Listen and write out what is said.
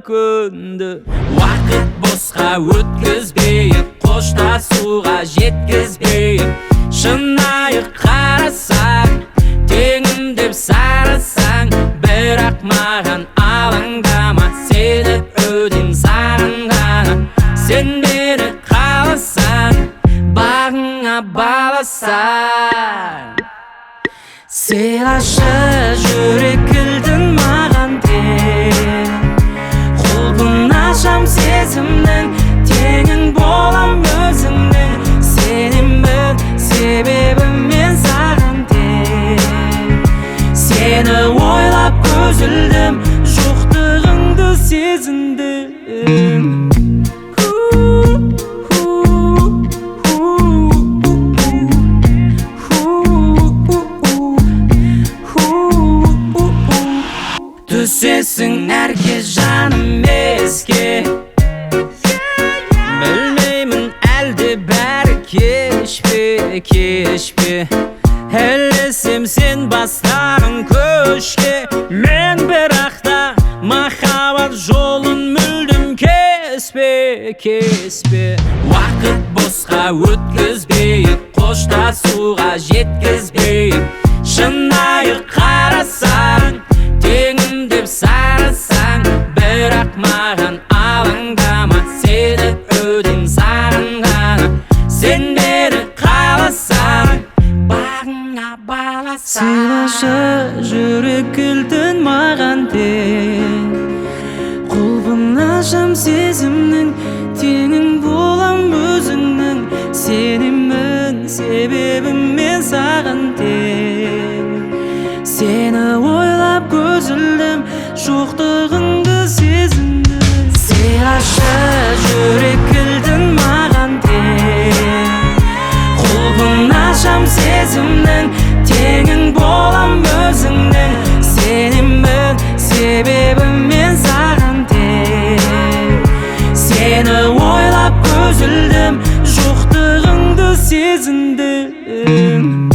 күнді. Уақыт босқа өткізбейік, қоштасуға жеткізбейік. Шынайы қарасаң, теңім деп сарасаң, бірақ маған алаңдама, сені өдем сағынғаны. Сен мені қаласаң, бағыңа баласаң. Сыйлашы жүрек кілтін маған тек, құлпын ашам сезімнің, теңің болам өзіңнің. Сенемін себебім мен саған тек, сені ойлап көзілдім, жоқтығыңды сезіндім. Түсесің әрке жаным еске, білмеймін әлде бәрі кешпе, кешпе. Әлесем сен бастағын көшке, мен бірақта махаббат жолын мүлдім кеспе, кеспе. Уақыт босқа өткізбейік, қоштасуға жеткізбейік. Шынайы қарасаң, теңім деп сарасаң, бірақ маған алаңдама, сені өдем сағынғаны. Сен мені қаласаң, бағыңа баласаң. Сыйлашы жүрек кілтін маған тек, құлпын ашам сезімнің, теңің болам өзіңнің. Сенемін себебім мен саған тек, сені ойлап көзілдім, жоқтығыңды сезіндім. Сыйлашы жүрек кілтін маған тек, құлпын ашам сезімнің, теңің болам өзіңнің. Сенемін себебім мен саған тек, сені ойлап көзілдім, жоқтығыңды сезіндім.